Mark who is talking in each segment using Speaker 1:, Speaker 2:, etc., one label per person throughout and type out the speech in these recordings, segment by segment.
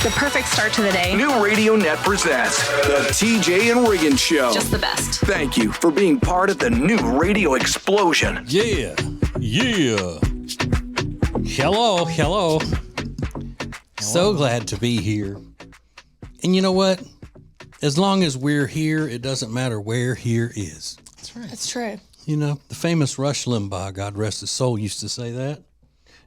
Speaker 1: The perfect start to the day.
Speaker 2: New Radio Net presents the TJ and Riggins Show.
Speaker 1: Just the best.
Speaker 2: Thank you for being part of the new radio explosion.
Speaker 3: Yeah. Hello. So glad to be here. And you know what? As long as we're here, it doesn't matter where here is.
Speaker 4: That's right.
Speaker 1: That's true.
Speaker 3: You know, the famous Rush Limbaugh, God rest his soul, used to say that.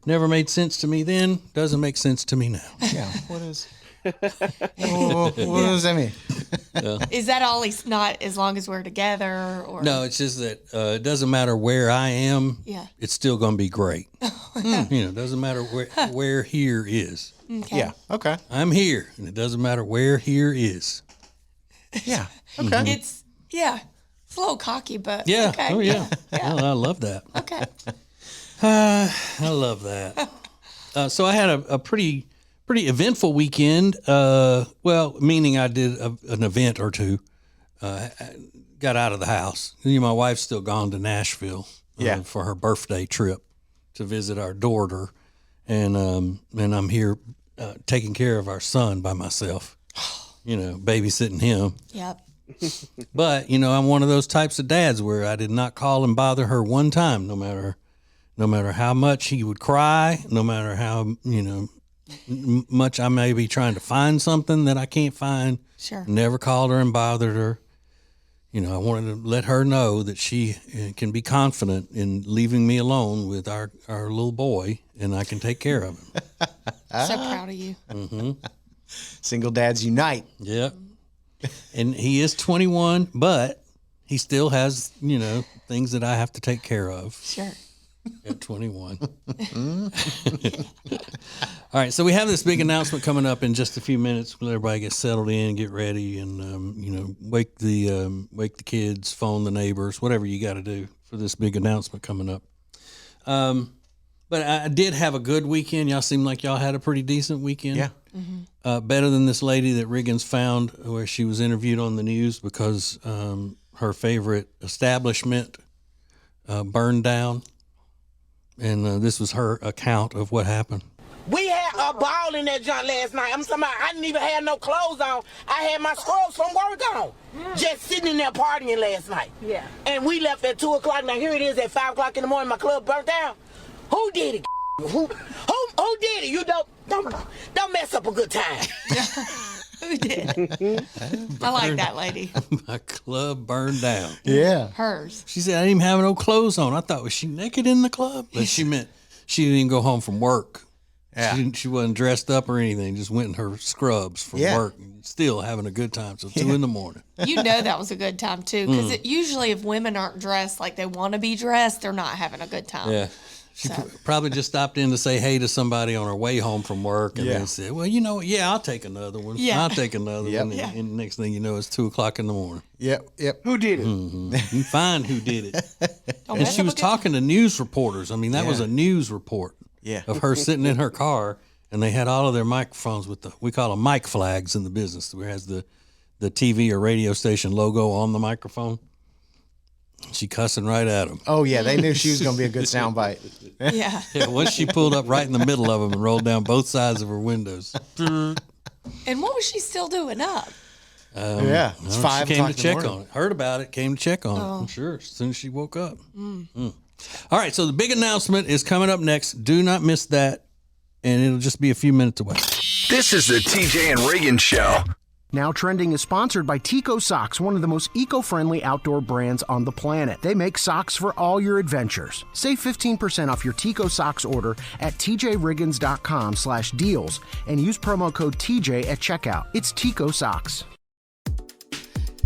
Speaker 3: Never made sense to me then, doesn't make sense to me now.
Speaker 4: Yeah. What does that mean?
Speaker 5: Is that all? He's not as long as we're together, or
Speaker 3: No, it's just that it doesn't matter where I am.
Speaker 5: Yeah.
Speaker 3: It's still going to be great. You know, it doesn't matter where here is.
Speaker 5: Okay.
Speaker 4: Yeah. Okay.
Speaker 3: I'm here, and it doesn't matter where here is.
Speaker 4: Yeah. Okay.
Speaker 5: It's a little cocky, but
Speaker 3: Yeah.
Speaker 5: okay.
Speaker 3: Oh, yeah. Well, I love that.
Speaker 5: Okay.
Speaker 3: I love that. So I had a pretty eventful weekend. Meaning I did an event or two. Got out of the house. You know, my wife's still gone to Nashville for her birthday trip to visit our daughter, and I'm here taking care of our son by myself. You know, babysitting him.
Speaker 5: Yep.
Speaker 3: But you know, I'm one of those types of dads where I did not call and bother her one time, no matter how much he would cry, no matter how, much I may be trying to find something that I can't find.
Speaker 5: Sure.
Speaker 3: Never called her and bothered her. You know, I wanted to let her know that she can be confident in leaving me alone with our little boy, and I can take care of him.
Speaker 5: So proud of you.
Speaker 3: Mm-hmm.
Speaker 4: Single dads unite.
Speaker 3: Yep. And he is 21, but he still has, things that I have to take care of.
Speaker 5: Sure.
Speaker 3: At 21. All right, so we have this big announcement coming up in just a few minutes. Let everybody get settled in, get ready, and wake the kids, phone the neighbors, whatever you got to do for this big announcement coming up. But I did have a good weekend. Y'all seem like y'all had a pretty decent weekend.
Speaker 4: Yeah.
Speaker 5: Mm-hmm.
Speaker 3: Better than this lady that Riggins found, where she was interviewed on the news because her favorite establishment burned down. And this was her account of what happened.
Speaker 6: We had a ball in that joint last night. I'm talking about, I didn't even have no clothes on. I had my scrubs from work on. Just sitting in there partying last night. Yeah. And we left at 2 o'clock. Now here it is at 5 o'clock in the morning. My club burnt down. Who did it? Who did it? You don't mess up a good time.
Speaker 5: Who did? I like that lady.
Speaker 3: My club burned down.
Speaker 4: Yeah.
Speaker 5: Hers.
Speaker 3: She said, I didn't even have no clothes on. I thought, was she naked in the club? But she meant she didn't even go home from work.
Speaker 4: Yeah.
Speaker 3: She wasn't dressed up or anything, just went in her scrubs from work, and still having a good time till 2 in the morning.
Speaker 5: You know that was a good time, too, because usually if women aren't dressed like they want to be dressed, they're not having a good time.
Speaker 3: Yeah. She probably just stopped in to say hey to somebody on her way home from work and then said, well, I'll take another one.
Speaker 5: Yeah.
Speaker 3: I'll take another one.
Speaker 5: Yeah.
Speaker 3: And the next thing you know, it's 2 o'clock in the morning.
Speaker 4: Yep.
Speaker 6: Who did it?
Speaker 3: Mm-hmm. You find who did it.
Speaker 5: Don't
Speaker 3: And
Speaker 5: mess
Speaker 3: she
Speaker 5: up
Speaker 3: was
Speaker 5: a good
Speaker 3: talking to news reporters. I mean, that was a news report of her sitting in her car, and they had all of their microphones with we call them mic flags in the business, where it has the TV or radio station logo on the microphone. She cussing right at them.
Speaker 4: Oh, yeah. They knew she was going to be a good soundbite.
Speaker 5: Yeah.
Speaker 3: Once she pulled up right in the middle of them and rolled down both sides of her windows.
Speaker 5: And what was she still doing up?
Speaker 4: It's 5
Speaker 3: She came to
Speaker 4: o'clock
Speaker 3: check
Speaker 4: in the
Speaker 3: on
Speaker 4: morning.
Speaker 3: it. Heard about it. Came to check on it. I'm sure. As soon as she woke up. All right. So the big announcement is coming up next. Do not miss that. And it'll just be a few minutes away.
Speaker 2: This is the TJ and Riggins Show.
Speaker 7: Now Trending is sponsored by Tico Socks, one of the most eco-friendly outdoor brands on the planet. They make socks for all your adventures. Save 15% off your Tico Socks order at tjriggins.com/deals and use promo code TJ at checkout. It's Tico Socks.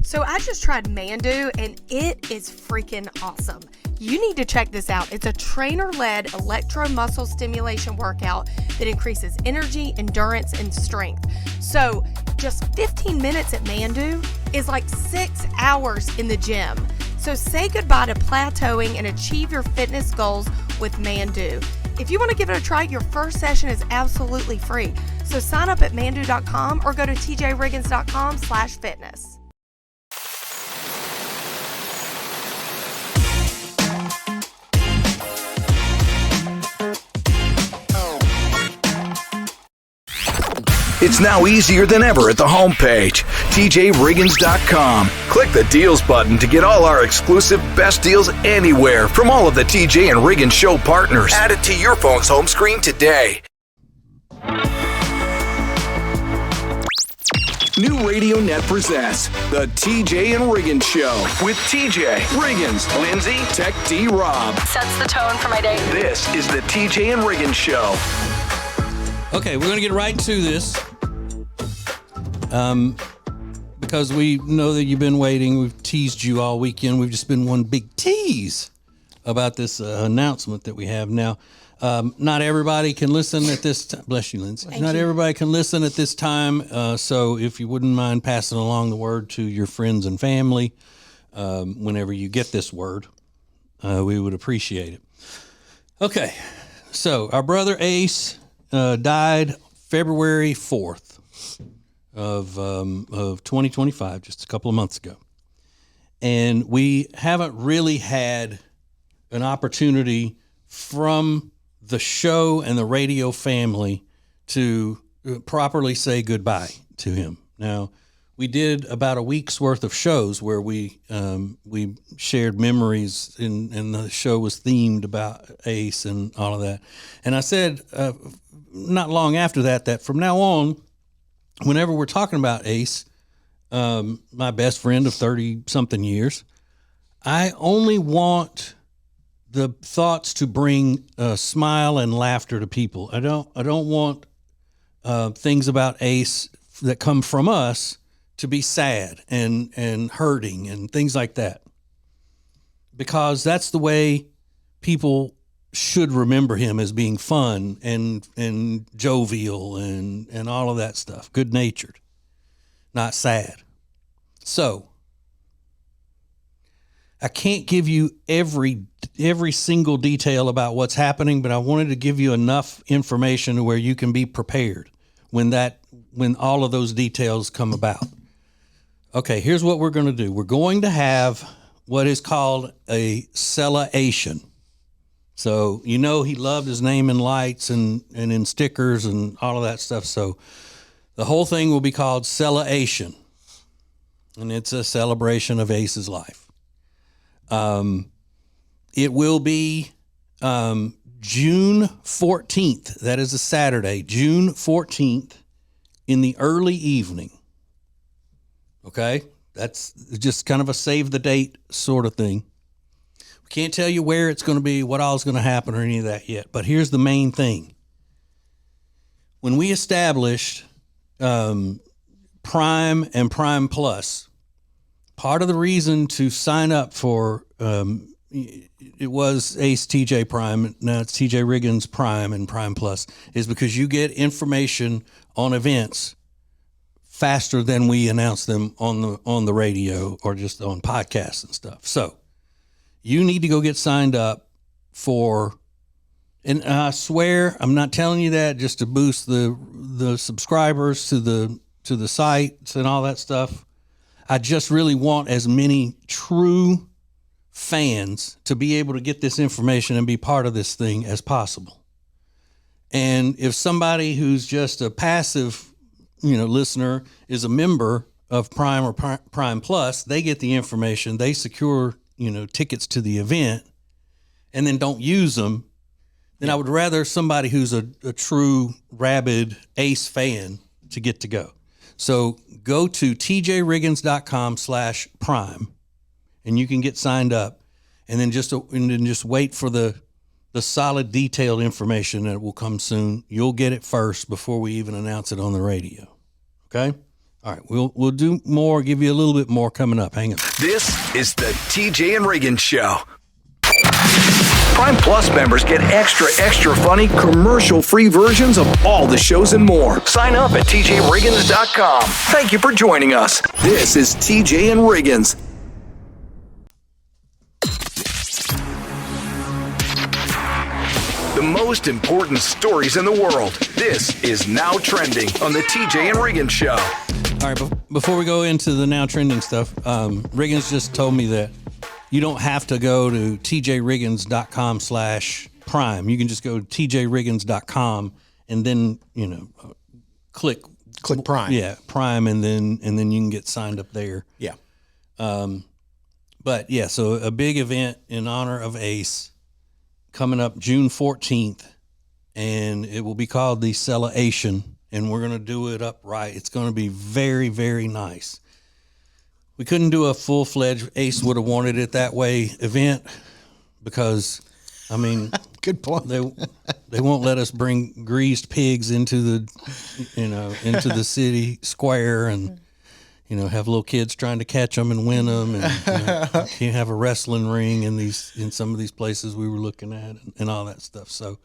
Speaker 5: So I just tried Mandu, and it is freaking awesome. You need to check this out. It's a trainer-led electro-muscle stimulation workout that increases energy, endurance, and strength. So just 15 minutes at Mandu is like 6 hours in the gym. So say goodbye to plateauing and achieve your fitness goals with Mandu. If you want to give it a try, your first session is absolutely free. So sign up at mandu.com or go to tjriggins.com/fitness.
Speaker 2: It's now easier than ever at the homepage, TJRiggins.com. Click the deals button to get all our exclusive best deals anywhere from all of the TJ and Riggins show partners. Add it to your phone's home screen today. New Radio Net presents the TJ and Riggins Show with TJ, Riggins, Lindsay, Tech D Rob.
Speaker 1: Sets the tone for my day.
Speaker 2: This is the TJ and Riggins Show.
Speaker 3: Okay, we're going to get right to this. Because we know that you've been waiting. We've teased you all weekend. We've just been one big tease about this announcement that we have now. Not everybody can listen at this time. Bless you, Lindsay. Not everybody can listen at this time. So if you wouldn't mind passing along the word to your friends and family whenever you get this word, we would appreciate it. Okay, so our brother Ace died February 4th of 2025, just a couple of months ago. And we haven't really had an opportunity from the show and the radio family to properly say goodbye to him. Now, we did about a week's worth of shows where we shared memories, and the show was themed about Ace and all of that. And I said not long after that from now on, whenever we're talking about Ace, my best friend of 30-something years, I only want the thoughts to bring a smile and laughter to people. I don't want things about Ace that come from us to be sad and hurting and things like that, because that's the way people should remember him, as being fun and jovial and all of that stuff, good natured, not sad. So I can't give you every single detail about what's happening, but I wanted to give you enough information where you can be prepared when all of those details come about. Okay, here's what we're going to do. We're going to have what is called a celebration. So, he loved his name in lights and in stickers and all of that stuff. So the whole thing will be called celebration, and it's a celebration of Ace's life. It will be June 14th. That is a Saturday, June 14th in the early evening. Okay? That's just kind of a save the date sort of thing. We can't tell you where it's going to be, what all is going to happen or any of that yet. But here's the main thing. When we established Prime and Prime Plus, part of the reason to sign up for it was Ace TJ Prime, now it's TJ Riggins Prime and Prime Plus, is because you get information on events faster than we announce them on the radio or just on podcasts and stuff. So you need to go get signed up for, and I swear I'm not telling you that just to boost the subscribers to the sites and all that stuff. I just really want as many true fans to be able to get this information and be part of this thing as possible. And if somebody who's just a passive, listener is a member of Prime or Prime Plus, they get the information, they secure, tickets to the event, and then don't use them, then I would rather somebody who's a true rabid Ace fan to get to go. So go to tjriggins.com/prime and you can get signed up, and then just wait for the solid detailed information that will come soon. You'll get it first before we even announce it on the radio. Okay? All right, we'll do more, give you a little bit more coming up. Hang on.
Speaker 2: This is the TJ and Riggins Show. Prime Plus members get extra funny, commercial-free versions of all the shows and more. Sign up at TJRiggins.com. Thank you for joining us. This is TJ and Riggins. The most important stories in the world. This is Now Trending on the TJ and Riggins Show.
Speaker 3: All right, before we go into the Now Trending stuff, Riggins just told me that you don't have to go to tjriggins.com/prime. You can just go to tjriggins.com and then, click
Speaker 4: Click Prime.
Speaker 3: Yeah, Prime, and then you can get signed up there.
Speaker 4: Yeah.
Speaker 3: But yeah, so a big event in honor of Ace coming up June 14th, and it will be called the Celebration, and we're going to do it upright. It's going to be very, very nice. We couldn't do a full-fledged Ace would have wanted it that way event because, I mean,
Speaker 4: good point.
Speaker 3: They won't let us bring greased pigs into the city square and have little kids trying to catch them and win them, and can't have a wrestling ring in some of these places we were looking at and all that stuff. So,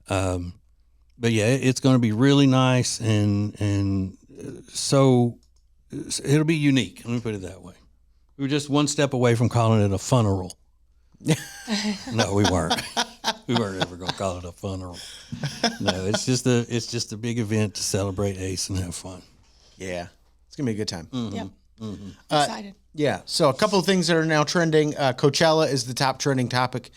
Speaker 3: but yeah, it's going to be really nice and so it'll be unique. Let me put it that way. We were just one step away from calling it a funeral. No, we weren't. We weren't ever going to call it a funeral. No, it's just a big event to celebrate Ace and have fun.
Speaker 4: Yeah, it's gonna be a good time.
Speaker 3: Mm-hmm.
Speaker 5: Yep. Mm-hmm. Excited.
Speaker 4: Yeah. So a couple of things that are now trending. Coachella is the top trending topic.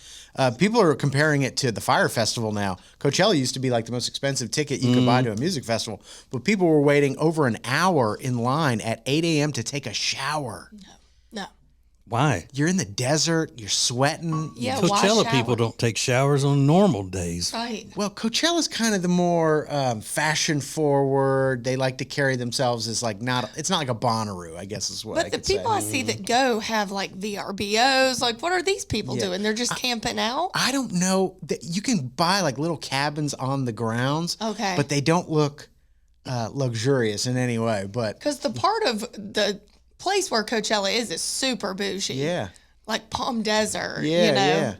Speaker 4: People are comparing it to the Fire Festival now. Coachella used to be like the most expensive ticket you could buy to a music festival, but people were waiting over an hour in line at 8 a.m. to take a shower.
Speaker 5: No.
Speaker 3: Why?
Speaker 4: You're in the desert. You're sweating.
Speaker 5: Yeah, why
Speaker 3: Coachella
Speaker 5: shower?
Speaker 3: people don't take showers on normal days.
Speaker 5: Right.
Speaker 4: Well, Coachella's kind of the more fashion forward. They like to carry themselves as like it's not like a Bonnaroo, I guess is what I
Speaker 5: But the
Speaker 4: could say.
Speaker 5: people I see that go have like VRBOs. Like, what are these people doing? They're just camping out?
Speaker 4: I don't know that you can buy like little cabins on the grounds.
Speaker 5: Okay.
Speaker 4: But they don't look luxurious in any way. But
Speaker 5: Because the part of the place where Coachella is super bougie.
Speaker 4: yeah,
Speaker 5: Like Palm Desert,
Speaker 4: yeah.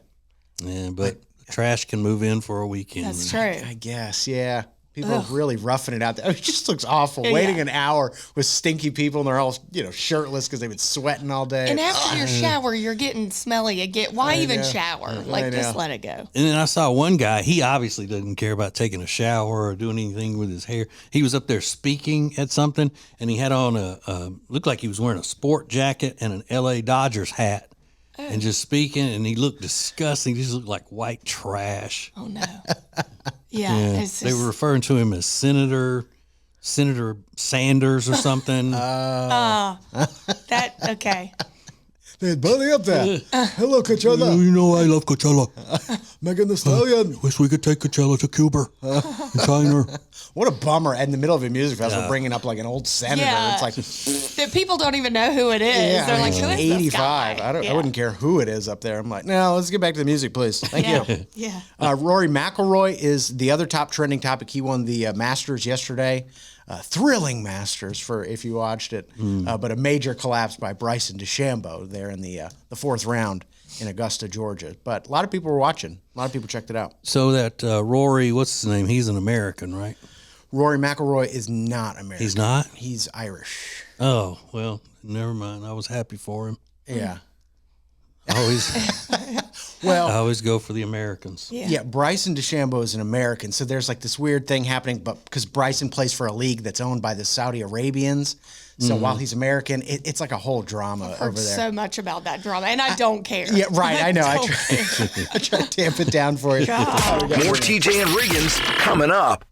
Speaker 3: Yeah, but trash can move in for a weekend.
Speaker 5: That's true.
Speaker 4: I guess, yeah. People are really roughing it out there. It just looks awful.
Speaker 5: Yeah.
Speaker 4: Waiting an hour with stinky people and they're all, shirtless because they've been sweating all day.
Speaker 5: And after your shower, you're getting smelly again. Why even
Speaker 4: know.
Speaker 5: shower?
Speaker 4: I
Speaker 5: Like, just
Speaker 4: know.
Speaker 5: let it go.
Speaker 3: And then I saw one guy, he obviously doesn't care about taking a shower or doing anything with his hair. He was up there speaking at something, and he had on looked like he was wearing a sport jacket and an LA Dodgers hat and just speaking, and he looked disgusting. He just looked like white trash.
Speaker 5: Oh, no. Yeah.
Speaker 3: Yeah.
Speaker 5: It's
Speaker 3: They
Speaker 5: just,
Speaker 3: were referring to him as Senator Sanders or something.
Speaker 5: okay.
Speaker 4: There's Buddy up there. Hello, Coachella.
Speaker 3: You know I love Coachella.
Speaker 4: Megan Thee Stallion.
Speaker 3: Wish we could take Coachella to Cuba and China.
Speaker 4: What a bummer. In the middle of a music festival, bringing up like an old senator.
Speaker 5: Yeah.
Speaker 4: It's like,
Speaker 5: The people don't even know who it is. They're like, who is this
Speaker 4: 85.
Speaker 5: guy?
Speaker 4: I wouldn't care who it is up there. I'm like, no, let's get back to the music, please. Thank you.
Speaker 5: Yeah.
Speaker 4: Rory McIlroy is the other top trending topic. He won the Masters yesterday. Thrilling Masters for if you watched it, but a major collapse by Bryson DeChambeau there in the fourth round in Augusta, Georgia. But a lot of people were watching. A lot of people checked it out.
Speaker 3: So that Rory, what's his name? He's an American, right?
Speaker 4: Rory McIlroy is not American.
Speaker 3: He's not?
Speaker 4: He's Irish.
Speaker 3: Oh, well, never mind. I was happy for him.
Speaker 4: Yeah.
Speaker 3: I always go for the Americans.
Speaker 4: Yeah, Bryson DeChambeau is an American, so there's like this weird thing happening, but because Bryson plays for a league that's owned by the Saudi Arabians, so while he's American, it's like a whole drama
Speaker 5: Heard
Speaker 4: over there.
Speaker 5: so much about that drama, and I don't care.
Speaker 4: Yeah, right. I know. I
Speaker 5: don't
Speaker 4: try,
Speaker 5: care.
Speaker 4: I try to tamp it down for you.
Speaker 2: More TJ and Riggins coming up.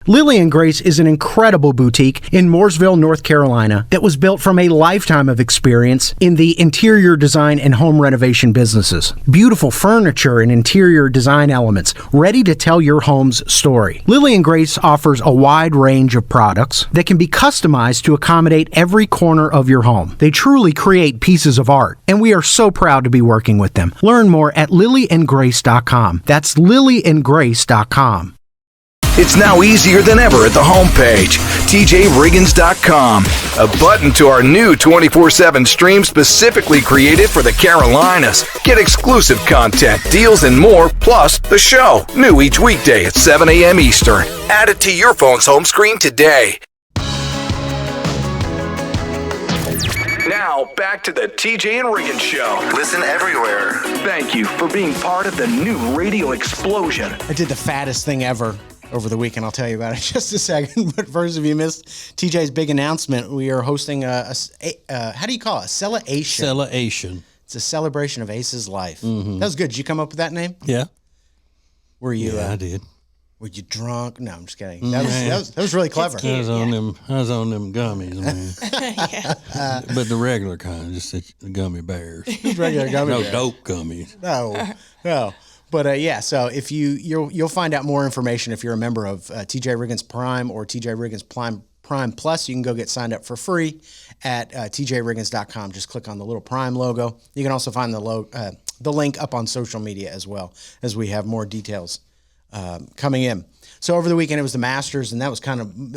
Speaker 7: Lily and Grace is an incredible boutique in Mooresville, North Carolina that was built from a lifetime of experience in the interior design and home renovation businesses. Beautiful furniture and interior design elements ready to tell your home's story. Lily and Grace offers a wide range of products that can be customized to accommodate every corner of your home. They truly create pieces of art, and we are so proud to be working with them. Learn more at lilyandgrace.com. That's lilyandgrace.com.
Speaker 2: It's now easier than ever at the homepage, tjriggins.com. A button to our new 24/7 stream specifically created for the Carolinas. Get exclusive content, deals, and more, plus the show. New each weekday at 7 a.m. Eastern. Add it to your phone's home screen today. Now, back to the TJ and Riggins Show.
Speaker 1: Listen everywhere.
Speaker 2: Thank you for being part of the new radio explosion.
Speaker 4: I did the fattest thing ever. over the weekend. I'll tell you about it in just a second. But first, if you missed TJ's big announcement, we are hosting how do you call it? A celebration.
Speaker 3: Celebration.
Speaker 4: It's a celebration of Ace's life. That was good. Did you come up with that name?
Speaker 3: Yeah.
Speaker 4: Were you?
Speaker 3: Yeah, I did.
Speaker 4: Were you drunk? No, I'm just kidding. That was really clever.
Speaker 3: I was on them gummies, man. But the regular kind, just the gummy bears.
Speaker 4: Regular gummy
Speaker 3: No
Speaker 4: bears.
Speaker 3: dope gummies.
Speaker 4: No. But yeah, so if you'll find out more information if you're a member of TJ Riggins Prime or TJ Riggins Prime Plus. You can go get signed up for free at tjriggins.com. Just click on the little Prime logo. You can also find the link up on social media as well, as we have more details coming in. So over the weekend, it was the Masters, and that was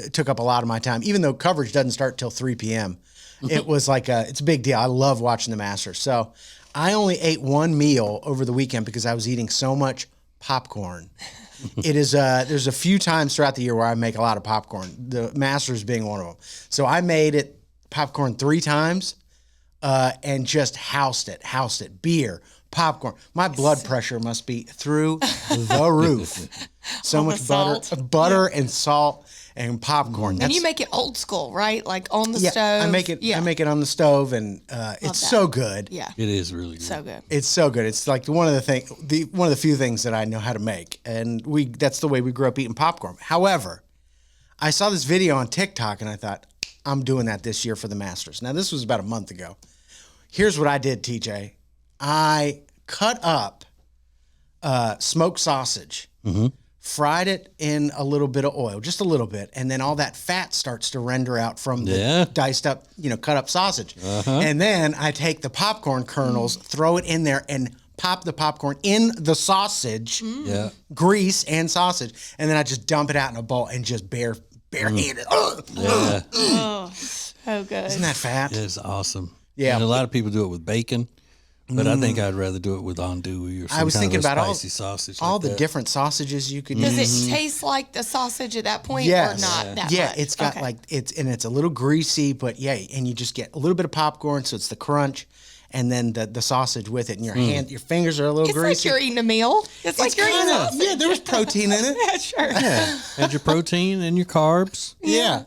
Speaker 4: it took up a lot of my time. Even though coverage doesn't start till 3 p.m., it was it's a big deal. I love watching the Masters. So I only ate one meal over the weekend because I was eating so much popcorn. It is there's a few times throughout the year where I make a lot of popcorn, the Masters being one of them. So I made popcorn 3 times and just housed it. Beer, popcorn. My blood pressure must be through the roof. So much butter and salt and popcorn.
Speaker 5: And you make it old school, right? Like on the stove.
Speaker 4: I make it on the stove, and it's so good.
Speaker 5: Yeah,
Speaker 3: It is really good.
Speaker 5: so good.
Speaker 4: It's so good. It's like one of the few things that I know how to make, and that's the way we grew up eating popcorn. However, I saw this video on TikTok, and I thought, I'm doing that this year for the Masters. Now, this was about a month ago. Here's what I did, TJ. I cut up smoked sausage, fried it in a little bit of oil, just a little bit, and then all that fat starts to render out from the diced up, cut up sausage. And then I take the popcorn kernels, throw it in there, and pop the popcorn in the sausage, grease and sausage, and then I just dump it out in a bowl and just bare-handed.
Speaker 5: Oh, so good.
Speaker 4: Isn't that fat?
Speaker 3: It's awesome.
Speaker 4: Yeah.
Speaker 3: And a lot of people do it with bacon, but I think I'd rather do it with andouille or some
Speaker 4: I was
Speaker 3: kind
Speaker 4: thinking
Speaker 3: of a
Speaker 4: about
Speaker 3: spicy sausage.
Speaker 4: all
Speaker 3: like
Speaker 4: the
Speaker 3: that.
Speaker 4: different sausages you could
Speaker 5: Does
Speaker 4: use.
Speaker 5: it taste like the sausage at that point
Speaker 4: Yes.
Speaker 5: or not that
Speaker 4: Yeah,
Speaker 5: much?
Speaker 4: it's got
Speaker 5: Okay.
Speaker 4: it's a little greasy, but and you just get a little bit of popcorn, so it's the crunch, and then the sausage with it, and your fingers are a little
Speaker 5: It's
Speaker 4: greasy.
Speaker 5: like you're eating a meal. It's like you're eating sausage.
Speaker 4: Yeah, there was protein in it.
Speaker 5: Yeah, sure.
Speaker 3: Add your protein and your carbs.
Speaker 4: Yeah.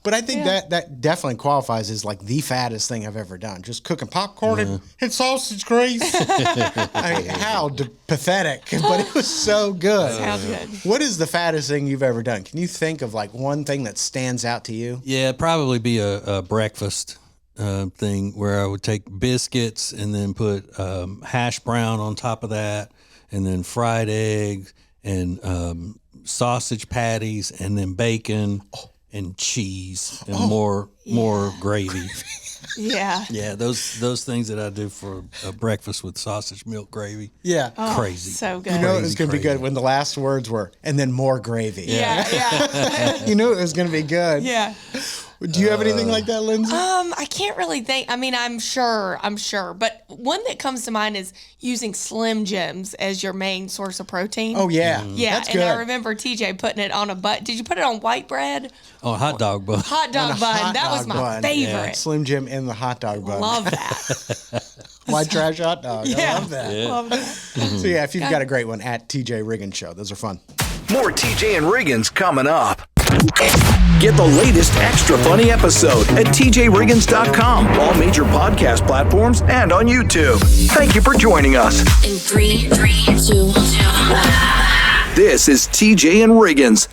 Speaker 4: But I think that definitely qualifies as like the fattest thing I've ever done. Just cooking popcorn and sausage grease. I mean, how pathetic, but it was so good.
Speaker 5: Sounds good.
Speaker 4: What is the fattest thing you've ever done? Can you think of like one thing that stands out to you?
Speaker 3: Yeah, it'd probably be a breakfast thing where I would take biscuits and then put hash brown on top of that, and then fried eggs and sausage patties, and then bacon and cheese and more gravy.
Speaker 5: Yeah.
Speaker 3: Yeah, those things that I do for a breakfast with sausage milk gravy.
Speaker 4: Yeah.
Speaker 3: Crazy.
Speaker 5: So good.
Speaker 4: You know it was
Speaker 3: Crazy,
Speaker 4: going to be
Speaker 3: crazy.
Speaker 4: good when the last words were, and then more gravy.
Speaker 5: Yeah.
Speaker 4: You knew it was going to be good.
Speaker 5: Yeah.
Speaker 4: Do you have anything like that, Lindsay?
Speaker 5: I can't really think. I mean, I'm sure. But one that comes to mind is using Slim Jims as your main source of protein.
Speaker 4: Oh, yeah.
Speaker 5: Yeah,
Speaker 4: That's
Speaker 5: and
Speaker 4: good.
Speaker 5: I remember TJ putting it on a bun. Did you put it on white bread?
Speaker 3: Oh, hot dog bun.
Speaker 5: Hot dog bun.
Speaker 4: Hot
Speaker 5: That was
Speaker 4: dog
Speaker 5: my
Speaker 4: bun.
Speaker 5: favorite.
Speaker 4: Slim Jim in the hot dog bun.
Speaker 5: Love that.
Speaker 4: White trash hot dog. I love that.
Speaker 5: Love that.
Speaker 4: So, yeah, if you've got a great one, at TJ Riggins Show. Those are fun.
Speaker 2: More TJ and Riggins coming up. Get the latest extra funny episode at tjriggins.com, all major podcast platforms, and on YouTube. Thank you for joining us.
Speaker 1: In 3, 2, 1.
Speaker 2: This is TJ and Riggins.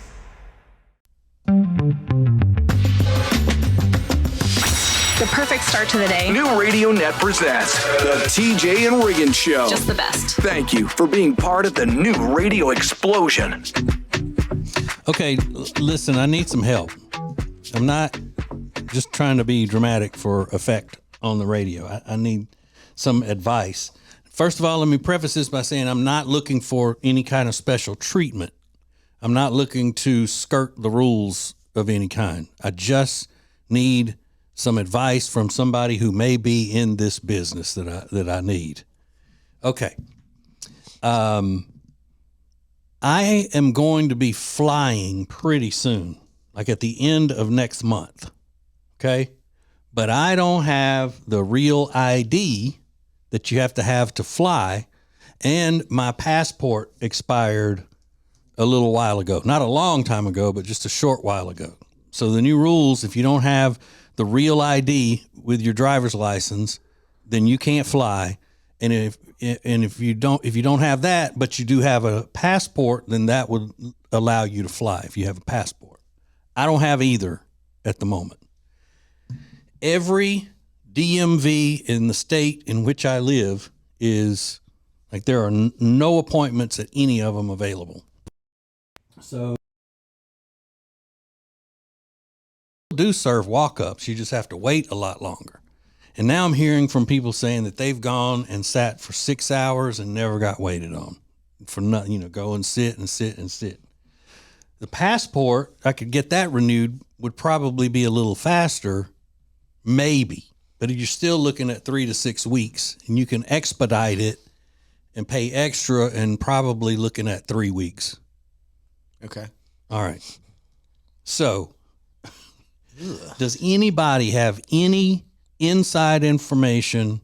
Speaker 8: The perfect start to the day.
Speaker 2: New Radio Net presents the TJ and Riggins Show.
Speaker 8: Just the best.
Speaker 2: Thank you for being part of the new radio explosion.
Speaker 3: Okay, listen, I need some help. I'm not just trying to be dramatic for effect on the radio. I need some advice. First of all, let me preface this by saying I'm not looking for any kind of special treatment. I'm not looking to skirt the rules of any kind. I just need some advice from somebody who may be in this business that I need. Okay. I am going to be flying pretty soon, like at the end of next month. Okay. But I don't have the real ID that you have to fly. And my passport expired a little while ago. Not a long time ago, but just a short while ago. So the new rules, if you don't have the real ID with your driver's license, then you can't fly. And if you don't have that, but you do have a passport, then that would allow you to fly if you have a passport. I don't have either at the moment. Every DMV in the state in which I live is like there are no appointments at any of them available. So do serve walk-ups. You just have to wait a lot longer. And now I'm hearing from people saying that they've gone and sat for 6 hours and never got waited on for nothing, go and sit and sit and sit. The passport, I could get that renewed, would probably be a little faster, maybe, but you're still looking at 3 to 6 weeks, and you can expedite it and pay extra and probably looking at 3 weeks.
Speaker 4: Okay.
Speaker 3: All right. So does anybody have any inside information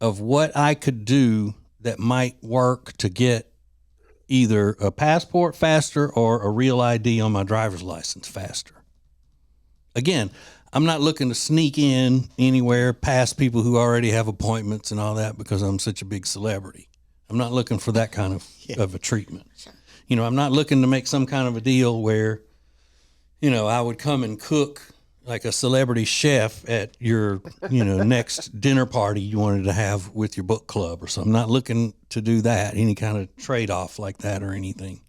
Speaker 3: of what I could do that might work to get either a passport faster or a real ID on my driver's license faster? Again, I'm not looking to sneak in anywhere past people who already have appointments and all that because I'm such a big celebrity. I'm not looking for that kind of a treatment. Sure. I'm not looking to make some kind of a deal where, I would come and cook like a celebrity chef at your, next dinner party you wanted to have with your book club or something. I'm not looking to do that, any kind of trade-off like that or anything.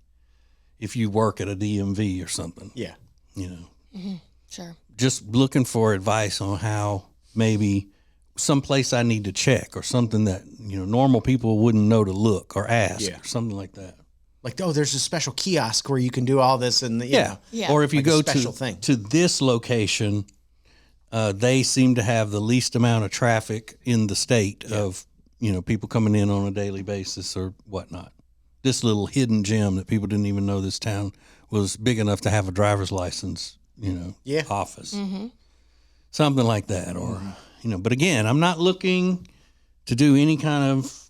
Speaker 3: If you work at a DMV or something.
Speaker 4: Yeah.
Speaker 5: Mm-hmm. Sure.
Speaker 3: Just looking for advice on how maybe someplace I need to check or something that, normal people wouldn't know to look or ask or something like that.
Speaker 4: Like, there's a special kiosk where you can do all this and
Speaker 5: Yeah.
Speaker 3: Or if you
Speaker 4: like
Speaker 3: go to this location, they seem to have the least amount of traffic in the state of, people coming in on a daily basis or whatnot. This little hidden gem that people didn't even know this town was big enough to have a driver's license, office. Mm-hmm. Something like that. Or, but again, I'm not looking to do any kind of,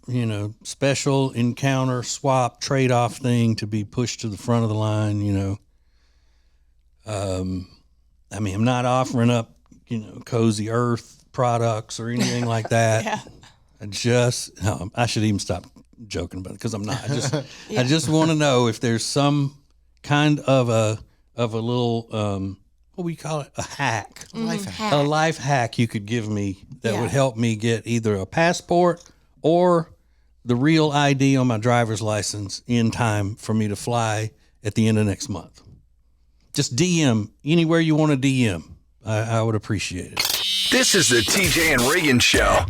Speaker 3: special encounter, swap, trade-off thing to be pushed to the front of the line, I'm not offering up, Cozy Earth products or anything like that. I should even stop joking about it because I'm not. I just want to know if there's some kind of a little, what do you call it? A hack. A life hack you could give me that would help me get either a passport or the real ID on my driver's license in time for me to fly at the end of next month. Just DM anywhere you want to DM. I would appreciate it.
Speaker 2: This is the TJ and Riggins Show.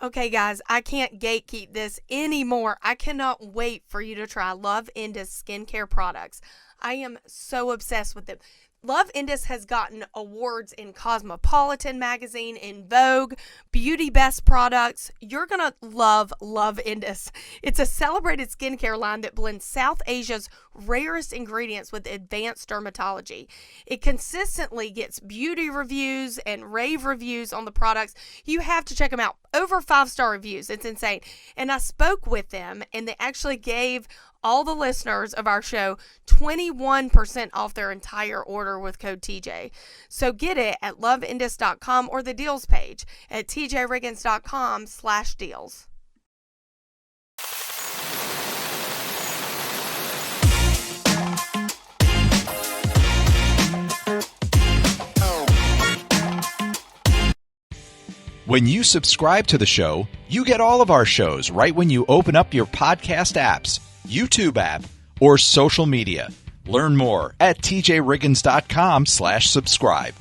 Speaker 5: Okay, guys, I can't gatekeep this anymore. I cannot wait for you to try Love Indus skincare products. I am so obsessed with them. Love Indus has gotten awards in Cosmopolitan magazine, in Vogue, Beauty Best Products. You're going to love Love Indus. It's a celebrated skincare line that blends South Asia's rarest ingredients with advanced dermatology. It consistently gets beauty reviews and rave reviews on the products. You have to check them out. Over 5-star reviews. It's insane. And I spoke with them, and they actually gave all the listeners of our show 21% off their entire order with code TJ. So get it at loveindus.com or the deals page at tjriggins.com/deals.
Speaker 9: When you subscribe to the show, you get all of our shows right when you open up your podcast apps, YouTube app, or social media. Learn more at tjriggins.com/subscribe.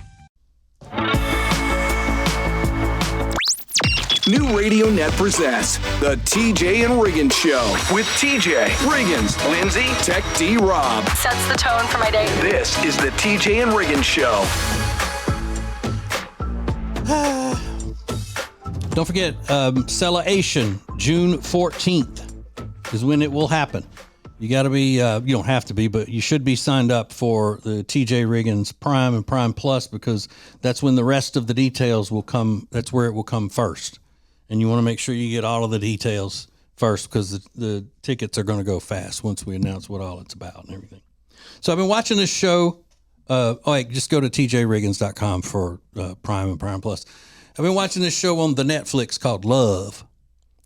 Speaker 2: New RadioNet presents the TJ and Riggins Show with TJ, Riggins, Lindsay, Tech D Rob.
Speaker 8: Sets the tone for my day.
Speaker 2: This is the TJ and Riggins Show.
Speaker 3: Don't forget, Celebration, June 14th is when it will happen. You got to be, you don't have to be, but you should be signed up for the TJ Riggins Prime and Prime Plus, because that's when the rest of the details will come. That's where it will come first. And you want to make sure you get all of the details first, because the tickets are going to go fast once we announce what all it's about and everything. So I've been watching this show. Just go to tjriggins.com for Prime and Prime Plus. I've been watching this show on the Netflix called Love.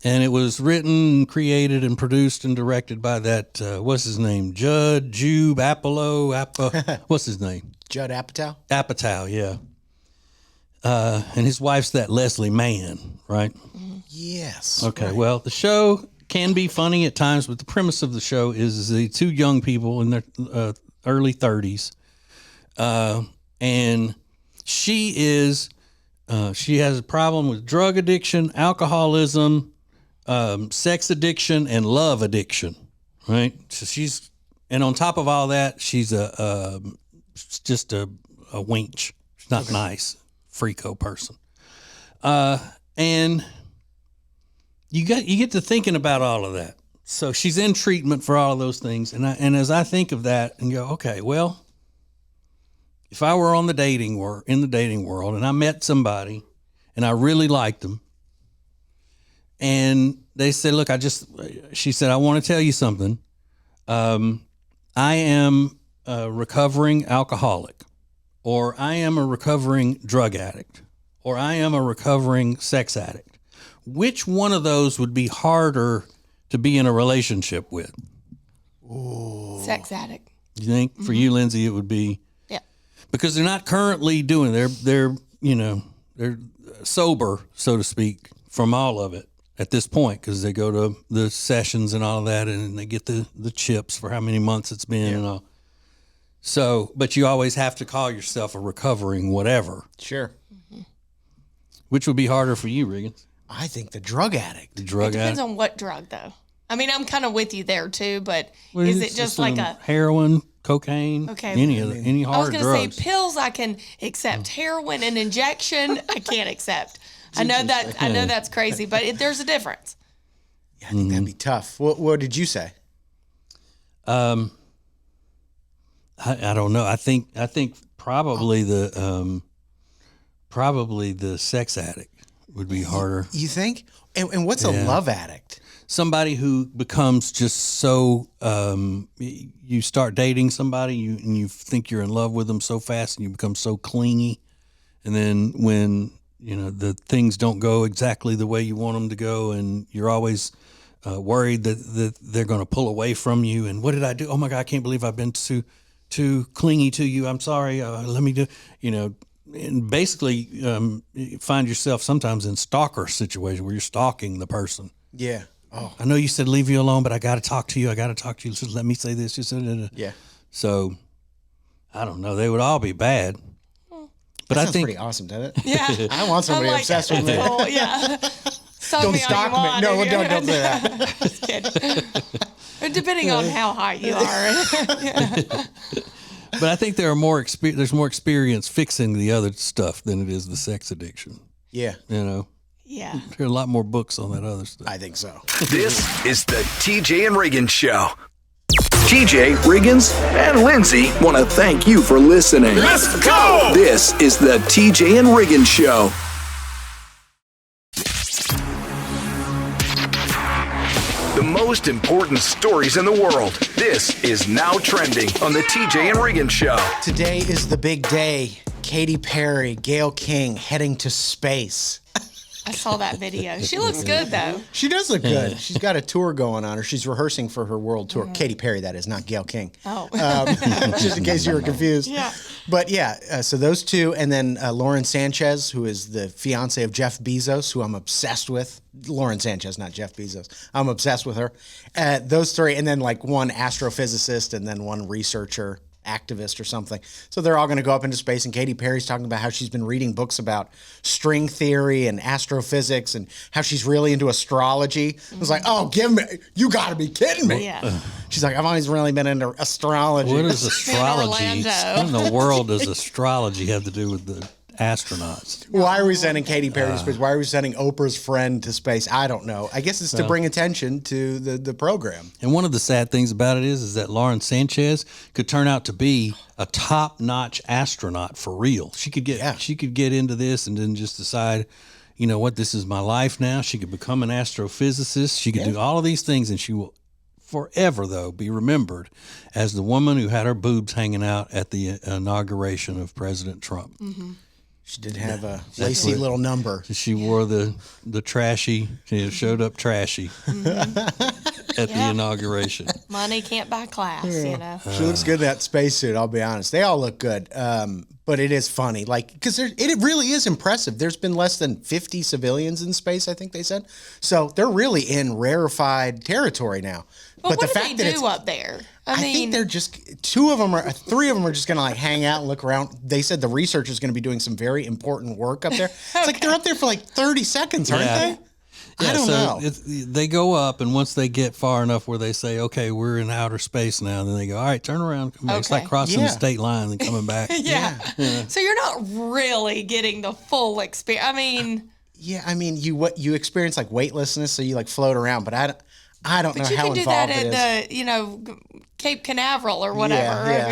Speaker 3: And it was written, created, and produced and directed by that, what's his name? Judd Apatow. What's his name?
Speaker 4: Judd Apatow?
Speaker 3: Apatow, yeah. And his wife's that Leslie Mann, right?
Speaker 4: Yes.
Speaker 3: Okay,
Speaker 4: right.
Speaker 3: Well, the show can be funny at times, but the premise of the show is the two young people in their early 30s. And she has a problem with drug addiction, alcoholism, sex addiction, and love addiction, right? So and on top of all that, she's just a wench. She's not nice, freako person. And you get to thinking about all of that. So she's in treatment for all of those things, and as I think of that and go, okay, well, if I were in the dating world and I met somebody and I really liked them, and they said, look, she said, I want to tell you something. I am a recovering alcoholic, or I am a recovering drug addict, or I am a recovering sex addict. Which one of those would be harder to be in a relationship with?
Speaker 5: Ooh. Sex addict.
Speaker 3: You think? Mm-hmm. For you, Lindsay, it would be? Yeah. Because they're not currently doing, they're sober, so to speak, from all of it. At this point, because they go to the sessions and all of that, and they get the chips for how many months it's been and all. So, but you always have to call yourself a recovering whatever.
Speaker 4: Sure.
Speaker 5: Mm-hmm.
Speaker 3: Which would be harder for you, Riggins?
Speaker 4: I think the drug addict.
Speaker 5: It depends on what drug, though. I mean, I'm kind of with you there too, but is it just like a
Speaker 3: heroin, cocaine, any hard
Speaker 5: I was going
Speaker 3: drugs?
Speaker 5: to say pills I can accept. Heroin and injection I can't accept. I know that's crazy, but there's a difference.
Speaker 4: Yeah, I think that'd be tough. What did you say?
Speaker 3: I don't know. I think probably the sex addict would be harder.
Speaker 4: You think? And what's a love addict?
Speaker 3: Somebody who becomes just so you start dating somebody and you think you're in love with them so fast and you become so clingy, and then when the things don't go exactly the way you want them to go, and you're always worried that they're going to pull away from you. And what did I do? Oh my God, I can't believe I've been too clingy to you. I'm sorry. Let me do, and basically you find yourself sometimes in stalker situation where you're stalking the person.
Speaker 4: Yeah. Oh,
Speaker 3: I know you said leave you alone, but I got to talk to you. Just let me say this. Yeah. So I don't know. They would all be bad. But
Speaker 4: that
Speaker 3: I think
Speaker 4: pretty awesome, doesn't it?
Speaker 5: Yeah.
Speaker 4: I want somebody obsessed with me.
Speaker 5: Oh, yeah.
Speaker 4: Don't stalk me. No, don't say that.
Speaker 5: Just kidding. Depending on how high you are.
Speaker 3: But I think there's more experience fixing the other stuff than it is the sex addiction.
Speaker 4: Yeah.
Speaker 5: Yeah.
Speaker 3: There are a lot more books on that other stuff.
Speaker 4: I think so.
Speaker 2: This is the TJ and Riggins Show. TJ, Riggins, and Lindsay want to thank you for listening.
Speaker 6: Let's go!
Speaker 2: This is the TJ and Riggins Show. The most important stories in the world. This is Now Trending on the TJ and Riggins Show.
Speaker 4: Today is the big day. Katy Perry, Gayle King heading to space.
Speaker 5: I saw that video. She looks good, though.
Speaker 4: She does look good. She's got a tour going on, or she's rehearsing for her world tour. Katy Perry, that is, not Gayle King.
Speaker 5: Oh.
Speaker 4: Just in case you were confused.
Speaker 5: Yeah.
Speaker 4: But yeah, so those two, and then Lauren Sanchez, who is the fiance of Jeff Bezos, who I'm obsessed with. Lauren Sanchez, not Jeff Bezos. I'm obsessed with her. Those three, and then like one astrophysicist, and then one researcher, activist or something. So they're all going to go up into space, and Katy Perry's talking about how she's been reading books about string theory and astrophysics and how she's really into astrology. I was like, oh, you got to be kidding me.
Speaker 5: Yeah.
Speaker 4: She's like, I've always really been into astrology.
Speaker 3: What is astrology? What in the world does astrology have to do with the astronauts.
Speaker 4: Why are we sending Katy Perry to space? Why are we sending Oprah's friend to space? I don't know. I guess it's to bring attention to the program.
Speaker 3: And one of the sad things about it is that Lauren Sanchez could turn out to be a top-notch astronaut for real. She could get into this and then just decide, you know what, this is my life now. She could become an astrophysicist. She could do all of these things, and she will forever, though, be remembered as the woman who had her boobs hanging out at the inauguration of President Trump.
Speaker 5: Mm-hmm.
Speaker 4: She did have a lacy little number.
Speaker 3: She wore the trashy, she showed up trashy at the inauguration.
Speaker 5: Money can't buy class, you know.
Speaker 4: She looks good in that spacesuit, I'll be honest. They all look good. But it is funny, like, because it really is impressive. There's been less than 50 civilians in space, I think they said. So they're really in rarefied territory now.
Speaker 5: But what do they do up there?
Speaker 4: I think they're just, three of them are just going to like hang out and look around. They said the research is going to be doing some very important work up there. It's like they're up there for like 30 seconds, aren't they?
Speaker 3: Yeah,
Speaker 4: I don't know.
Speaker 3: They go up, and once they get far enough where they say, okay, we're in outer space now, then they go, all right, turn around. Come back. It's like crossing the state line and coming back.
Speaker 5: Yeah. So you're not really getting the full experience. I mean.
Speaker 4: Yeah, I mean, you experience like weightlessness, so you like float around, but I don't know how involved it is. But you can do that
Speaker 5: at the, Cape Canaveral or whatever, on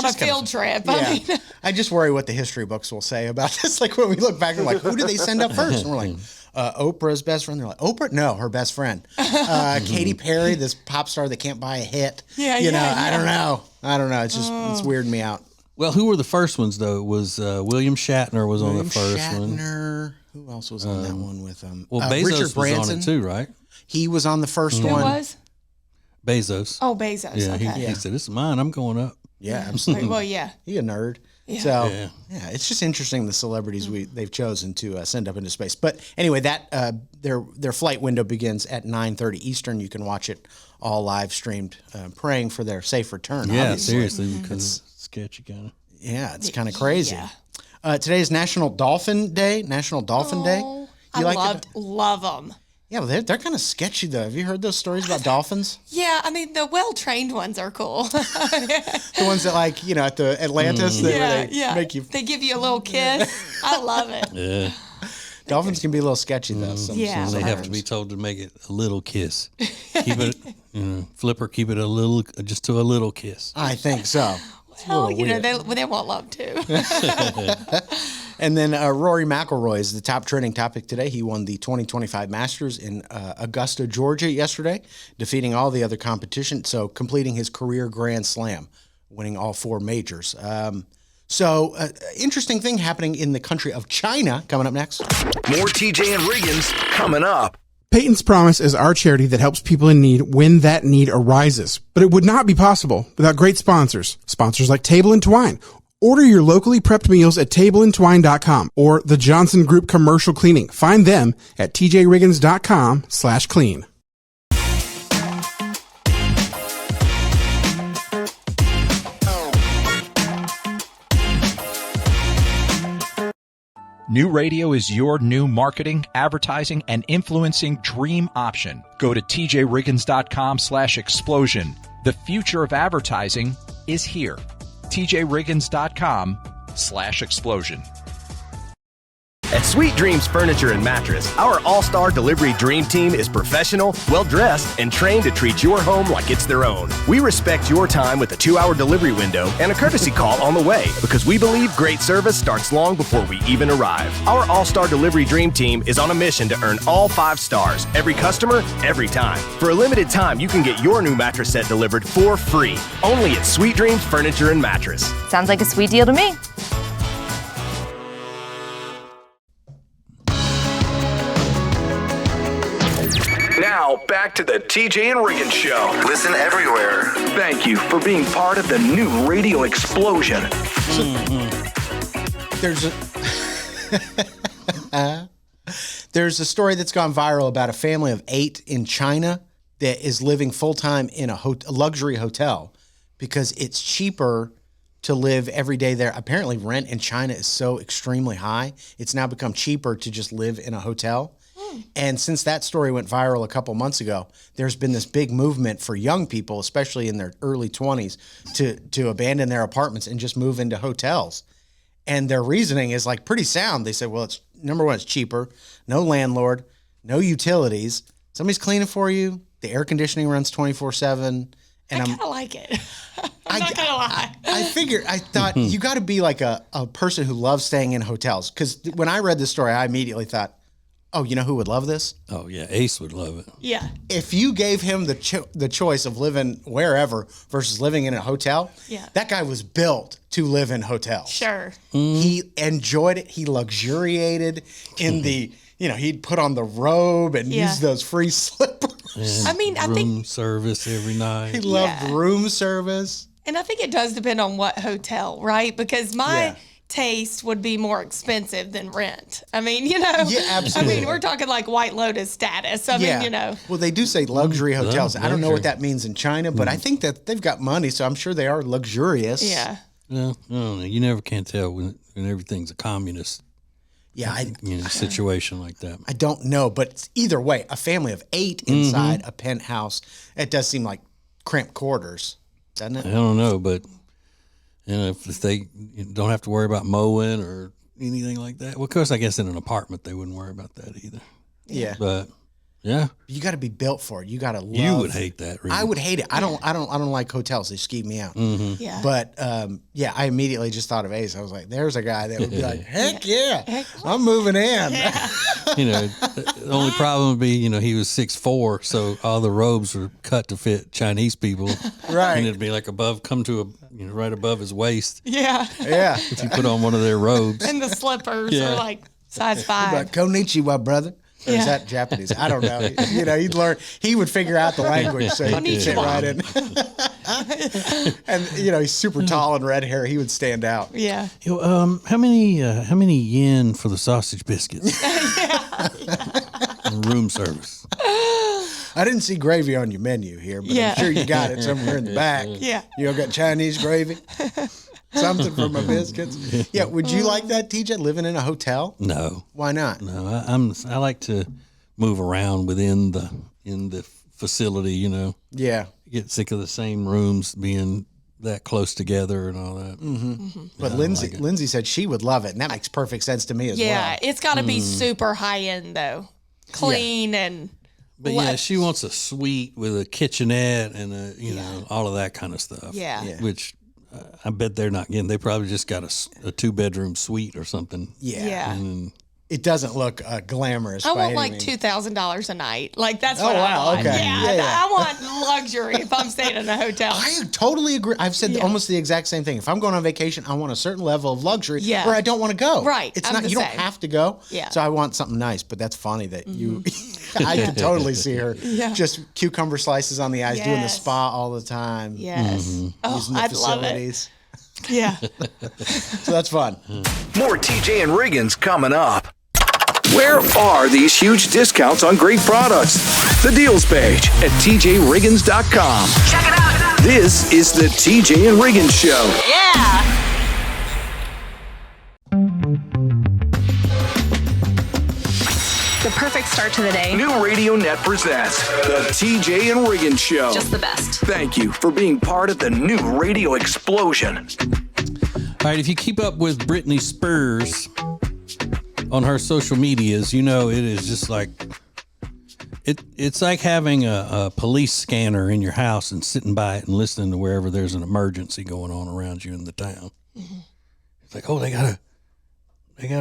Speaker 5: a field trip.
Speaker 4: Yeah.
Speaker 5: I mean.
Speaker 4: I just worry what the history books will say about this. Like when we look back, we're like, who did they send up first? And we're like, Oprah's best friend. They're like, Oprah? No, her best friend. Katy Perry, this pop star that can't buy a hit. I don't know. It's just, it's weirding me out.
Speaker 3: Well, who were the first ones, though? It was William Shatner was on the first one.
Speaker 4: Who else was on that one with him?
Speaker 3: Well, Bezos
Speaker 4: Richard Branson
Speaker 3: was on it too, right?
Speaker 4: He was on the first one.
Speaker 5: Who was?
Speaker 3: Bezos.
Speaker 5: Oh, Bezos.
Speaker 3: Yeah,
Speaker 5: okay.
Speaker 3: he said, "This is mine. I'm going up."
Speaker 4: Yeah, absolutely.
Speaker 5: Well, yeah.
Speaker 4: He a nerd.
Speaker 5: Yeah.
Speaker 4: So it's just interesting the celebrities they've chosen to send up into space. But anyway, that their flight window begins at 9:30 Eastern. You can watch it all live streamed, praying for their safe return.
Speaker 3: Yeah,
Speaker 4: obviously.
Speaker 3: seriously, because it's sketchy kind of.
Speaker 4: Yeah, it's kind of crazy.
Speaker 5: Yeah.
Speaker 4: Today is National Dolphin Day.
Speaker 5: Love them.
Speaker 4: Yeah, well, they're kind of sketchy though. Have you heard those stories about dolphins?
Speaker 5: Yeah, I mean the well-trained ones are cool.
Speaker 4: The ones that at the Atlantis, they make you.
Speaker 5: They give you a little kiss. I love it.
Speaker 3: Yeah.
Speaker 4: Dolphins can be a little sketchy though.
Speaker 5: Yeah.
Speaker 3: They have to be told to make it a little kiss. Keep it, Flipper. Keep it just to a little kiss.
Speaker 4: I think so.
Speaker 5: Well, they want love too.
Speaker 4: And then Rory McIlroy is the top trending topic today. He won the 2025 Masters in Augusta, Georgia yesterday, defeating all the other competition, so completing his career Grand Slam, winning all 4 majors. Interesting thing happening in the country of China coming up next.
Speaker 2: More TJ and Riggins coming up.
Speaker 10: Peyton's Promise is our charity that helps people in need when that need arises. But it would not be possible without great sponsors. Sponsors like Table & Twine. Order your locally prepped meals at tableandtwine.com or the Johnson Group Commercial Cleaning. Find them at tjriggins.com/clean.
Speaker 9: New radio is your new marketing, advertising, and influencing dream option. Go to tjriggins.com/explosion. The future of advertising is here. tjriggins.com/explosion.
Speaker 11: At Sweet Dreams Furniture and Mattress, our all-star delivery dream team is professional, well-dressed, and trained to treat your home like it's their own. We respect your time with a 2-hour delivery window and a courtesy call on the way because we believe great service starts long before we even arrive. Our all-star delivery dream team is on a mission to earn all 5 stars, every customer, every time. For a limited time, you can get your new mattress set delivered for free, only at Sweet Dreams Furniture and Mattress.
Speaker 12: Sounds like a sweet deal to me.
Speaker 2: Now, back to the TJ and Riggins Show.
Speaker 13: Listen everywhere.
Speaker 2: Thank you for being part of the new radio explosion.
Speaker 4: There's a story that's gone viral about a family of 8 in China that is living full-time in a luxury hotel because it's cheaper to live every day there. Apparently, rent in China is so extremely high, it's now become cheaper to just live in a hotel. And since that story went viral a couple months ago, there's been this big movement for young people, especially in their early 20s, to abandon their apartments and just move into hotels. And their reasoning is like pretty sound. They said, well, it's number one, it's cheaper, no landlord, no utilities. Somebody's cleaning for you. The air conditioning runs 24/7. And
Speaker 5: I kind of like it. I'm not going to lie.
Speaker 4: I thought you got to be like a person who loves staying in hotels. Because when I read this story, I immediately thought, oh, you know who would love this?
Speaker 3: Oh, yeah. Ace would love it.
Speaker 5: Yeah.
Speaker 4: If you gave him the choice of living wherever versus living in a hotel, that guy was built to live in hotels.
Speaker 5: Sure.
Speaker 4: He enjoyed it. He luxuriated in the, he'd put on the robe and use those free slippers.
Speaker 3: And
Speaker 5: I mean, I think
Speaker 3: room service every night.
Speaker 4: He loved room service.
Speaker 5: And I think it does depend on what hotel, right? Because my taste would be more expensive than rent. I mean,
Speaker 4: Yeah, absolutely.
Speaker 5: I mean, we're talking like White Lotus status. I mean,
Speaker 4: Well, they do say luxury hotels. I don't know what that means in China, but I think that they've got money, so I'm sure they are luxurious.
Speaker 5: Yeah.
Speaker 3: Well, I don't know. You never can tell when everything's a communist. Situation like that.
Speaker 4: I don't know, but either way, a family of 8 inside a penthouse, it does seem like cramped quarters, doesn't it?
Speaker 3: I don't know, but if they don't have to worry about mowing or anything like that. Well, of course, I guess in an apartment they wouldn't worry about that either.
Speaker 4: Yeah,
Speaker 3: but yeah,
Speaker 4: you got to be built for it. You got to love.
Speaker 3: You would hate that. Really.
Speaker 4: I would hate it. I don't like hotels. They skeeve me out.
Speaker 5: Yeah.
Speaker 4: But I immediately just thought of Ace. I was like, there's a guy that would be like, heck yeah, I'm moving in.
Speaker 5: Yeah.
Speaker 3: The only problem would be, he was 6'4", so all the robes were cut to fit Chinese people.
Speaker 4: Right.
Speaker 3: And it'd be like right above his waist.
Speaker 5: Yeah.
Speaker 4: Yeah.
Speaker 3: If you put on one of their robes.
Speaker 5: And the slippers are like size 5.
Speaker 4: Like, konnichiwa, brother. Or is that Japanese? I don't know. He'd learn. He would figure out the language, so he'd fit right in. And he's super tall and red hair. He would stand out.
Speaker 5: Yeah.
Speaker 3: How many yen for the sausage biscuits? Room service.
Speaker 4: I didn't see gravy on your menu here, but I'm sure you got it somewhere in the back.
Speaker 5: Yeah.
Speaker 4: You got Chinese gravy? Something for my biscuits. Yeah, would you like that, TJ? Living in a hotel?
Speaker 3: No.
Speaker 4: Why not?
Speaker 3: No, I like to move around within the facility.
Speaker 4: Yeah.
Speaker 3: Get sick of the same rooms being that close together and all that.
Speaker 4: But Lindsay said she would love it, and that makes perfect sense to me as well.
Speaker 5: Yeah, it's got to be super high end though, clean and.
Speaker 3: But she wants a suite with a kitchenette and all of that kind of stuff.
Speaker 5: Yeah.
Speaker 3: Which. I bet they're not getting. They probably just got a 2-bedroom suite or something.
Speaker 5: Yeah.
Speaker 3: And
Speaker 4: it doesn't look glamorous.
Speaker 5: I want
Speaker 4: by
Speaker 5: like
Speaker 4: any means.
Speaker 5: $2,000 a night. Like that's what I want.
Speaker 4: Okay.
Speaker 5: Yeah, I want luxury if I'm staying in a hotel.
Speaker 4: I totally agree. I've said almost the exact same thing. If I'm going on vacation, I want a certain level of luxury where I don't want to go.
Speaker 5: Right.
Speaker 4: It's
Speaker 5: I'm
Speaker 4: not.
Speaker 5: the
Speaker 4: You don't
Speaker 5: same.
Speaker 4: have to go.
Speaker 5: Yeah.
Speaker 4: So I want something nice. But that's funny that you. I could totally see her just cucumber slices on the ice, doing the spa all the time.
Speaker 5: Yes. Oh,
Speaker 4: Using the
Speaker 5: I'd love it.
Speaker 4: facilities.
Speaker 5: Yeah.
Speaker 4: So that's fun.
Speaker 2: More TJ and Riggins coming up. Where are these huge discounts on great products? The deals page at tjriggins.com.
Speaker 1: Check it out.
Speaker 2: This is the TJ and Riggins Show.
Speaker 1: Yeah.
Speaker 8: The perfect start to the day.
Speaker 2: New Radio Net presents the TJ and Riggins Show.
Speaker 1: Just the best.
Speaker 2: Thank you for being part of the new radio explosion.
Speaker 3: all right, if you keep up with Britney Spears on her social medias, it is just like it's like having a police scanner in your house and sitting by it and listening to wherever there's an emergency going on around you in the town. Mm-hmm. It's like, oh, they got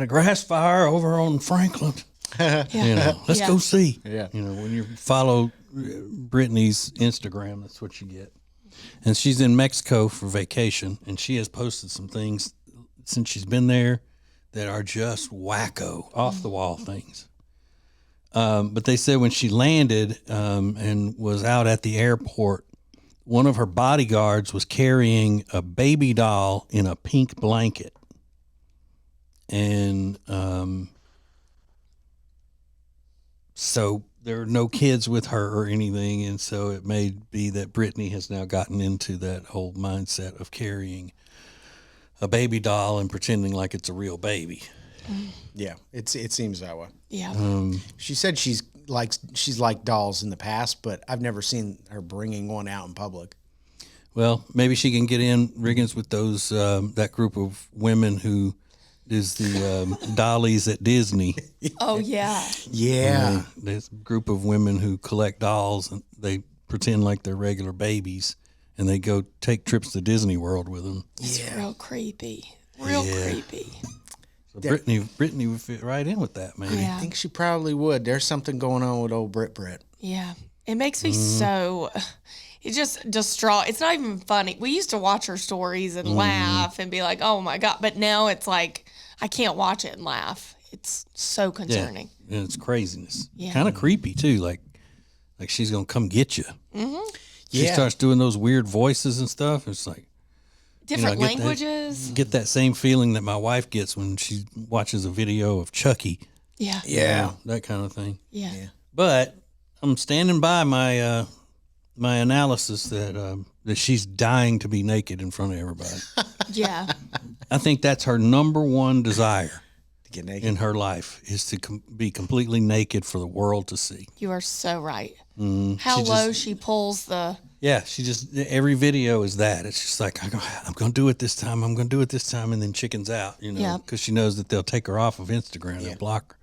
Speaker 3: a grass fire over on Franklin. Let's go see.
Speaker 4: Yeah.
Speaker 3: When you follow Britney's Instagram, that's what you get. And she's in Mexico for vacation, and she has posted some things since she's been there that are just wacko, off the wall things. But they said when she landed and was out at the airport, one of her bodyguards was carrying a baby doll in a pink blanket. And so there are no kids with her or anything, and so it may be that Britney has now gotten into that whole mindset of carrying a baby doll and pretending like it's a real baby.
Speaker 4: Yeah, it seems that way.
Speaker 5: Yeah.
Speaker 4: She said she's liked dolls in the past, but I've never seen her bringing one out in public.
Speaker 3: Well, maybe she can get in, Riggins, with those that group of women who is the dollies at Disney.
Speaker 5: Oh yeah.
Speaker 4: Yeah.
Speaker 3: There's a group of women who collect dolls and they pretend like they're regular babies, and they go take trips to Disney World with them.
Speaker 5: It's real creepy. Real creepy.
Speaker 3: So Brittany would fit right in with that, man.
Speaker 5: Yeah.
Speaker 4: I think she probably would. There's something going on with old Brit.
Speaker 5: Yeah. It makes me so. It's just distraught. It's not even funny. We used to watch her stories and laugh and be like, "Oh my god!" But now it's like I can't watch it and laugh. It's so concerning.
Speaker 3: Yeah, and it's craziness.
Speaker 5: Yeah.
Speaker 3: Kind of creepy too. Like she's gonna come get you.
Speaker 5: Mm-hmm.
Speaker 3: She starts doing those weird voices and stuff. It's like
Speaker 5: different languages.
Speaker 3: Get that same feeling that my wife gets when she watches a video of Chucky.
Speaker 5: Yeah.
Speaker 3: Yeah, that kind of thing.
Speaker 5: Yeah.
Speaker 3: But I'm standing by my my analysis that she's dying to be naked in front of everybody.
Speaker 5: Yeah.
Speaker 3: I think that's her number one desire
Speaker 4: To get naked.
Speaker 3: in her life is to be completely naked for the world to see.
Speaker 5: You are so right.
Speaker 3: Mm,
Speaker 5: How
Speaker 3: she
Speaker 5: low
Speaker 3: just-
Speaker 5: she pulls the.
Speaker 3: Yeah, she just every video is that. It's just like I'm going to do it this time. I'm going to do it this time, and then chickens out, you know,
Speaker 5: Yep.
Speaker 3: because she knows that they'll take her off of Instagram. They'll block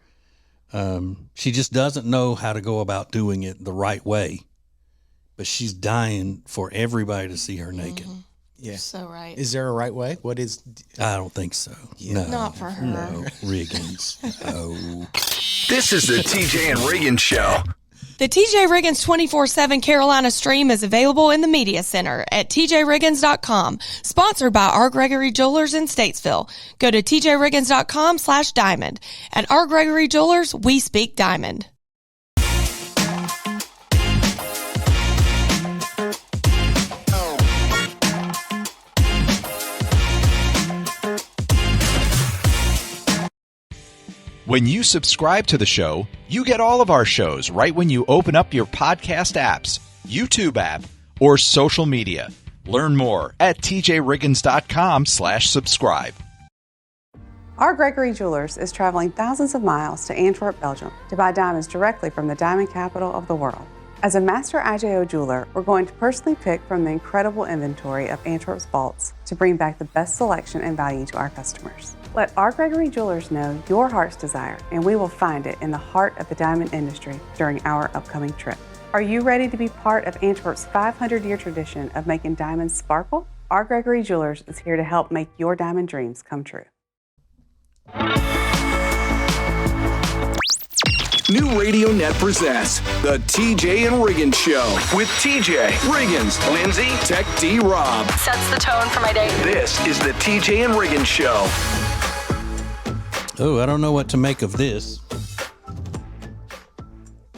Speaker 3: her. She just doesn't know how to go about doing it the right way, but she's dying for everybody to see her naked.
Speaker 4: Yeah.
Speaker 5: So right.
Speaker 4: Is there a right way? What is?
Speaker 3: I don't think so. No,
Speaker 5: Not for her.
Speaker 3: No, Riggins. Oh.
Speaker 2: This is the TJ and Riggins Show.
Speaker 5: The TJ Riggins 24/7 Carolina stream is available in the Media Center at tjriggins.com. Sponsored by R. Gregory Jewelers in Statesville. Go to tjriggins.com/diamond. At R. Gregory Jewelers, we speak diamond.
Speaker 9: When you subscribe to the show, you get all of our shows right when you open up your podcast apps, YouTube app, or social media. Learn more at tjriggins.com/subscribe.
Speaker 12: R. Gregory Jewelers is traveling thousands of miles to Antwerp, Belgium to buy diamonds directly from the diamond capital of the world. As a master IJO jeweler, we're going to personally pick from the incredible inventory of Antwerp's vaults to bring back the best selection and value to our customers. Let R. Gregory Jewelers know your heart's desire, and we will find it in the heart of the diamond industry during our upcoming trip. Are you ready to be part of Antwerp's 500-year tradition of making diamonds sparkle? R. Gregory Jewelers is here to help make your diamond dreams come true.
Speaker 2: New Radio Net presents the TJ and Riggins Show with TJ, Riggins, Lindsay, Tech D Rob.
Speaker 8: Sets the tone for my day.
Speaker 2: This is the TJ and Riggins Show.
Speaker 3: Oh, I don't know what to make of this.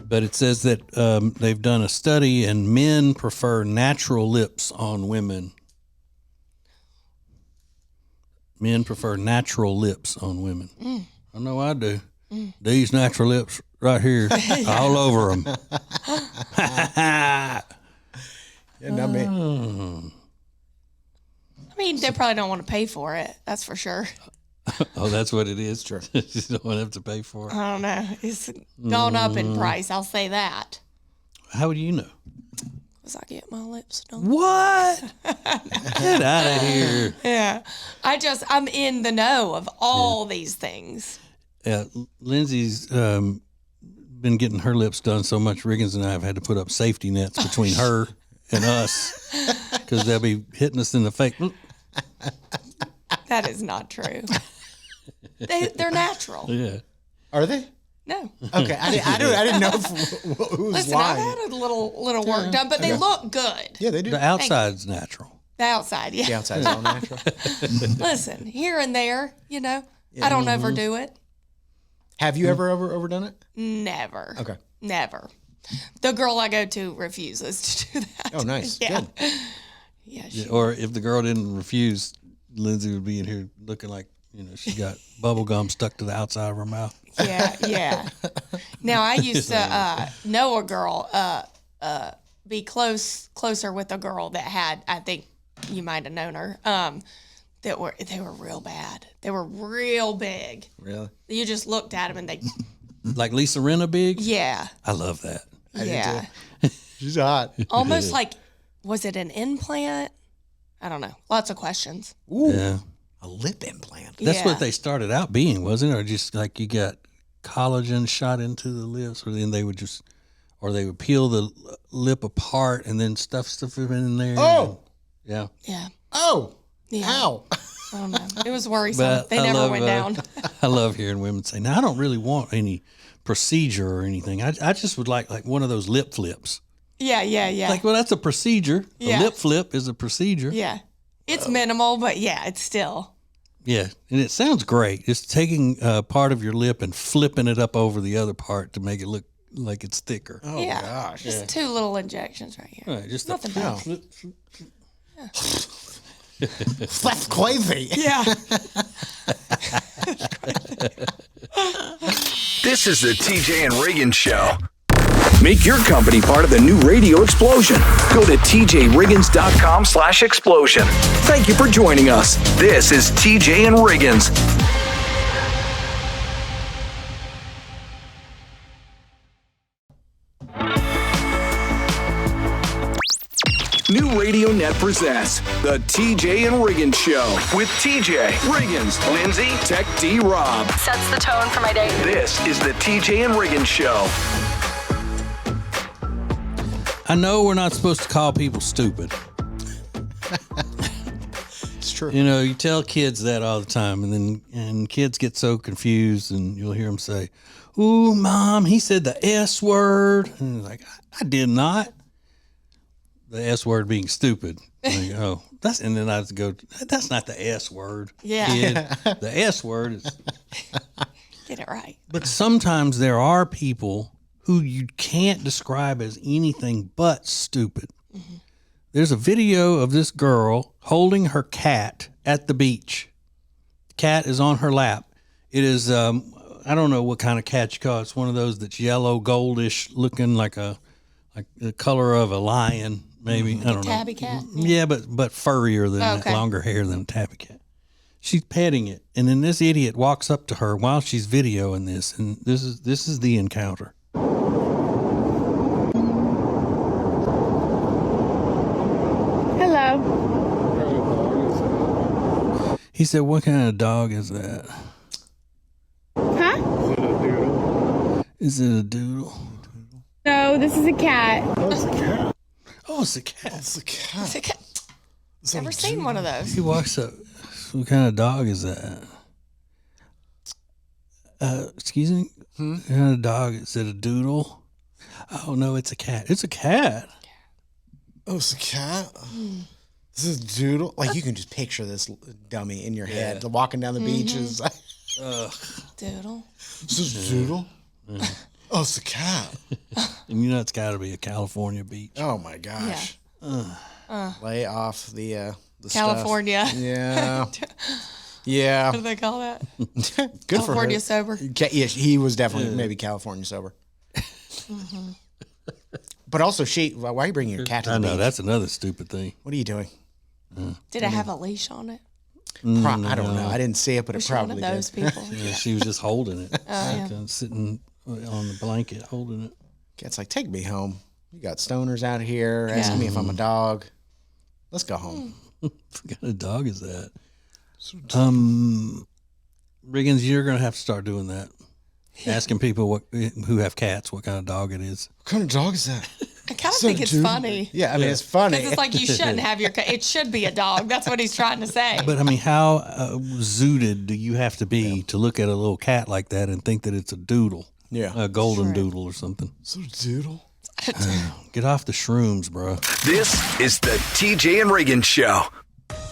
Speaker 3: But it says that they've done a study and men prefer natural lips on women. Men prefer natural lips on women. I know I do. These natural lips right here, all over them.
Speaker 4: Yeah, not me.
Speaker 5: I mean, they probably don't want to pay for it. That's for sure.
Speaker 3: Oh, that's what it is? Sure. You don't have to pay for it.
Speaker 5: I don't know. It's gone up in price. I'll say that.
Speaker 3: How do you know?
Speaker 5: Because I get my lips done.
Speaker 3: What? Get out of here.
Speaker 5: Yeah. I'm in the know of all these things.
Speaker 3: Yeah, Lindsay's been getting her lips done so much. Riggins and I have had to put up safety nets between her and us because they'll be hitting us in the face.
Speaker 5: That is not true. They're natural.
Speaker 3: Yeah.
Speaker 4: Are they?
Speaker 5: No.
Speaker 4: Okay, I didn't know who's
Speaker 5: Listen,
Speaker 4: lying.
Speaker 5: I've had a little work done, but they look good.
Speaker 4: Yeah, they do.
Speaker 3: The outside's natural.
Speaker 5: The outside, yeah.
Speaker 4: The outside's all natural.
Speaker 5: Listen, here and there, I don't overdo it.
Speaker 4: Have you ever overdone it?
Speaker 5: Never.
Speaker 4: Okay.
Speaker 5: Never. The girl I go to refuses to do that.
Speaker 4: Oh, nice.
Speaker 5: Yeah.
Speaker 4: Good.
Speaker 5: Yeah.
Speaker 3: Yeah, or if the girl didn't refuse, Lindsay would be in here looking like, she got bubble gum stuck to the outside of her mouth.
Speaker 5: Yeah. Now, I used to know a girl, be closer with a girl that had, I think you might have known her, they were real bad. They were real big.
Speaker 4: Really?
Speaker 5: You just looked at them and they...
Speaker 3: Like Lisa Rinna big?
Speaker 5: Yeah.
Speaker 3: I love that.
Speaker 5: Yeah.
Speaker 4: She's hot.
Speaker 5: Almost like, was it an implant? I don't know. Lots of questions.
Speaker 4: Ooh.
Speaker 3: Yeah.
Speaker 4: A lip implant.
Speaker 3: That's what they started out being, wasn't it? Or just like you got collagen shot into the lips, or then they would peel the lip apart and then stuff in there.
Speaker 4: Oh,
Speaker 5: Yeah.
Speaker 4: Oh,
Speaker 5: Yeah.
Speaker 4: ow.
Speaker 5: I don't know. It was worrisome.
Speaker 3: But
Speaker 5: They never went down.
Speaker 3: I love hearing women say, "Now I don't really want any procedure or anything. I just would like one of those lip flips."
Speaker 5: Yeah.
Speaker 3: Like, well, that's a procedure.
Speaker 5: Yeah.
Speaker 3: A lip flip is a procedure.
Speaker 5: Yeah. It's minimal, but yeah, it's still.
Speaker 3: Yeah, and it sounds great. It's taking part of your lip and flipping it up over the other part to make it look like it's thicker.
Speaker 4: Oh,
Speaker 5: yeah.
Speaker 4: gosh.
Speaker 5: Just 2 little injections right here.
Speaker 3: Right, just
Speaker 5: Nothing bad.
Speaker 4: That's crazy.
Speaker 5: Yeah.
Speaker 2: This is the TJ and Riggins Show. Make your company part of the new radio explosion. Go to tjriggins.com/explosion. Thank you for joining us. This is TJ and Riggins. New Radio Net presents the TJ and Riggins Show with TJ, Riggins, Lindsay, Tech D Rob.
Speaker 8: Sets the tone for my day.
Speaker 2: This is the TJ and Riggins Show.
Speaker 3: I know we're not supposed to call people stupid.
Speaker 4: It's true.
Speaker 3: You know, you tell kids that all the time, and kids get so confused, and you'll hear them say, "Ooh, Mom, he said the S word." And you're like, I did not. The S word being stupid. Like, oh, and then I have to go, that's not the S word.
Speaker 5: Yeah.
Speaker 3: Kid. The S word is.
Speaker 5: Get it right.
Speaker 3: But sometimes there are people who you can't describe as anything but stupid. Mm-hmm. There's a video of this girl holding her cat at the beach. The cat is on her lap. It is, I don't know what kind of cat you call it. It's one of those that's yellow, goldish, looking like the color of a lion, maybe. I don't know.
Speaker 5: Tabby cat?
Speaker 3: Yeah, but furrier than that, longer hair than a tabby cat. She's petting it, and then this idiot walks up to her while she's videoing this, and this is the encounter.
Speaker 13: Hello.
Speaker 3: He said, "What kind of dog is that?"
Speaker 13: Huh?
Speaker 3: Is it a doodle?
Speaker 13: No, this is a cat.
Speaker 3: Oh, it's a cat. Oh, it's a cat.
Speaker 4: It's a cat.
Speaker 5: It's a cat. Never seen one of those.
Speaker 3: He walks up. What kind of dog is that? Excuse me? What kind of dog? Is it a doodle? Oh, no, it's a cat. It's a cat.
Speaker 4: Oh, it's a cat? This is doodle. Like, you can just picture this dummy in your head walking down the beaches.
Speaker 5: Doodle.
Speaker 4: This is doodle? Oh, it's a cat.
Speaker 3: And you know it's got to be a California beach.
Speaker 4: Oh, my gosh. Lay off the
Speaker 5: California.
Speaker 4: Stuff. Yeah. Yeah.
Speaker 5: What do they call that?
Speaker 4: Good
Speaker 5: California
Speaker 4: for her.
Speaker 5: sober.
Speaker 4: Yeah, he was definitely maybe California sober. But also, why are you bringing your cat to the beach?
Speaker 3: I know, that's another stupid thing.
Speaker 4: What are you doing?
Speaker 5: Did it have a leash on it?
Speaker 4: I don't know. I didn't see it, but it probably
Speaker 5: one of those
Speaker 4: did.
Speaker 5: people.
Speaker 3: Yeah, she was just holding it.
Speaker 5: Yeah.
Speaker 3: Sitting on the blanket holding it.
Speaker 4: Cat's like, take me home. You got stoners out here asking me if I'm a dog. Let's go home.
Speaker 3: What kind of dog is that? Riggins, you're going to have to start doing that. Asking people who have cats what kind of dog it is.
Speaker 4: What kind of dog is that?
Speaker 5: I kind of think it's funny.
Speaker 4: Yeah, I mean, it's funny.
Speaker 5: Because it's like you shouldn't have your cat. It should be a dog. That's what he's trying to say.
Speaker 3: But I mean, how zooted do you have to be to look at a little cat like that and think that it's a doodle?
Speaker 4: Yeah.
Speaker 3: A golden doodle or something.
Speaker 4: So doodle?
Speaker 3: Get off the shrooms, bro.
Speaker 2: This is the TJ and Riggins Show.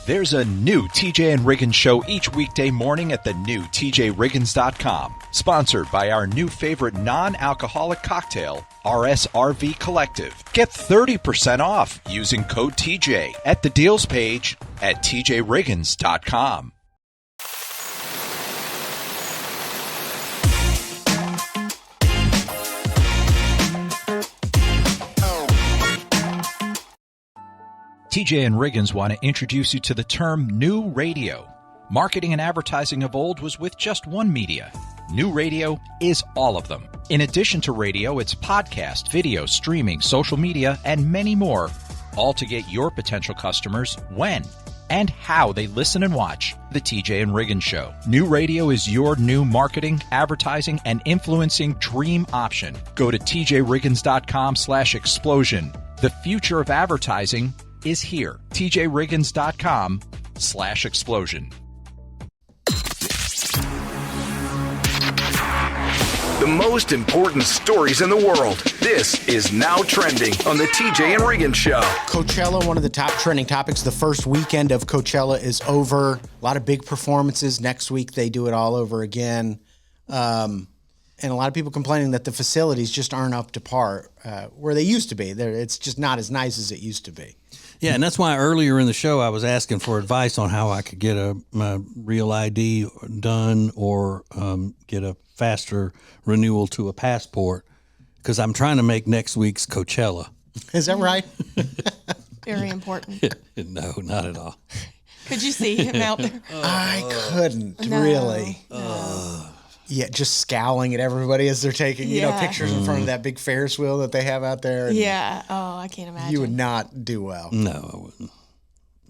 Speaker 9: There's a new TJ and Riggins show each weekday morning at the new TJRiggins.com. Sponsored by our new favorite non-alcoholic cocktail, RSRV Collective. Get 30% off using code TJ at the deals page at TJRiggins.com. TJ and Riggins want to introduce you to the term new radio. Marketing and advertising of old was with just one media. New radio is all of them. In addition to radio, it's podcast, video, streaming, social media, and many more, all to get your potential customers when and how they listen and watch The TJ and Riggins Show. New radio is your new marketing, advertising, and influencing dream option. Go to tjriggins.com/explosion. The future of advertising is here. tjriggins.com/explosion.
Speaker 2: The most important stories in the world. This is Now Trending on the TJ and Riggins Show.
Speaker 4: Coachella, one of the top trending topics. The first weekend of Coachella is over. A lot of big performances. Next week, they do it all over again. And a lot of people complaining that the facilities just aren't up to par where they used to be. It's just not as nice as it used to be.
Speaker 3: Yeah, and that's why earlier in the show I was asking for advice on how I could get my real ID done or get a faster renewal to a passport, because I'm trying to make next week's Coachella.
Speaker 4: Is that right?
Speaker 5: Very important.
Speaker 3: No, not at all.
Speaker 5: Could you see him out there?
Speaker 4: I couldn't really. Yeah, just scowling at everybody as they're taking pictures in front of that big Ferris wheel that they have out there.
Speaker 5: Yeah. Oh, I can't imagine.
Speaker 4: You would not do well.
Speaker 3: No,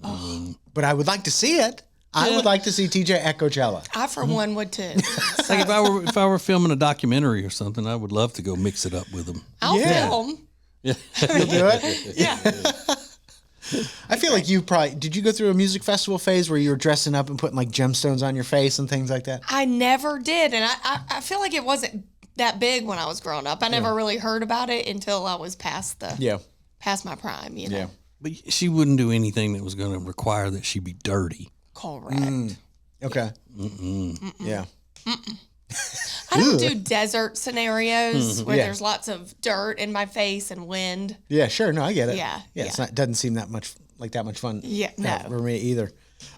Speaker 3: I wouldn't.
Speaker 4: But I would like to see it. I would like to see TJ at Coachella.
Speaker 5: I, for one, would too. So.
Speaker 3: Like if I were filming a documentary or something, I would love to go mix it up with them.
Speaker 5: I'll film.
Speaker 3: Yeah,
Speaker 4: you'll do it.
Speaker 5: Yeah.
Speaker 4: I feel like did you go through a music festival phase where you were dressing up and putting like gemstones on your face and things like that?
Speaker 5: I never did, and I feel like it wasn't that big when I was growing up. I never really heard about it until I was past my prime. You know.
Speaker 4: Yeah.
Speaker 3: But she wouldn't do anything that was going to require that she be dirty.
Speaker 5: Correct.
Speaker 4: Okay. Yeah.
Speaker 5: I don't do desert scenarios where there's lots of dirt in my face and wind.
Speaker 4: Yeah, sure. No, I get it.
Speaker 5: Yeah.
Speaker 4: It doesn't seem that much fun.
Speaker 5: Yeah, no.
Speaker 4: For me either.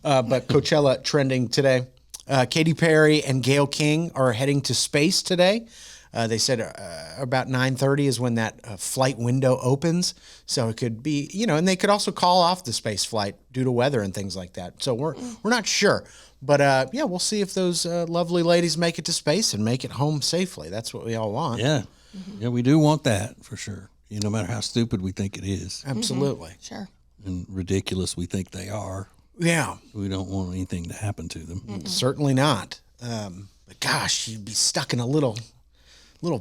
Speaker 4: But Coachella trending today. Katy Perry and Gayle King are heading to space today. They said about 9:30 is when that flight window opens. So it could be, and they could also call off the space flight due to weather and things like that. So we're not sure. But, we'll see if those lovely ladies make it to space and make it home safely. That's what we all want.
Speaker 3: Yeah. Yeah, we do want that for sure. No matter how stupid we think it is.
Speaker 4: Absolutely.
Speaker 5: Sure.
Speaker 3: And ridiculous we think they are.
Speaker 4: Yeah.
Speaker 3: We don't want anything to happen to them.
Speaker 4: Certainly not. But gosh, you'd be stuck in a little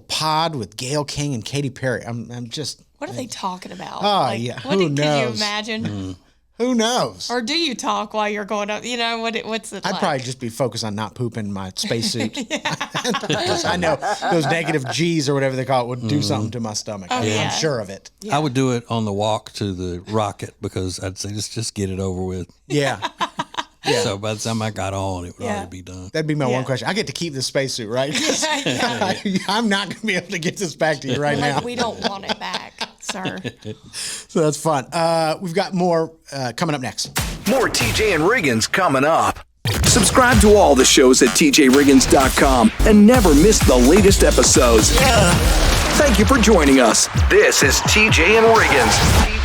Speaker 4: pod with Gayle King and Katy Perry. I'm just.
Speaker 5: What are they talking about?
Speaker 4: Oh, yeah. Who knows?
Speaker 5: Can you imagine?
Speaker 4: Who knows?
Speaker 5: Or do you talk while you're going up? What's it like?
Speaker 4: I'd probably just be focused on not pooping my spacesuit. I know those negative G's or whatever they call it would do something to my stomach. I'm sure of it.
Speaker 3: Yeah. I would do it on the walk to the rocket because I'd say just get it over with.
Speaker 4: Yeah.
Speaker 3: So by the time I got on, it would already be done.
Speaker 4: That'd be my one question. I get to keep the spacesuit, right? I'm not going to be able to get this back to you right now.
Speaker 5: We don't want it back, sir.
Speaker 4: So that's fun. We've got more coming up next.
Speaker 2: More TJ and Riggins coming up. Subscribe to all the shows at tjriggins.com and never miss the latest episodes. Thank you for joining us. This is TJ and Riggins.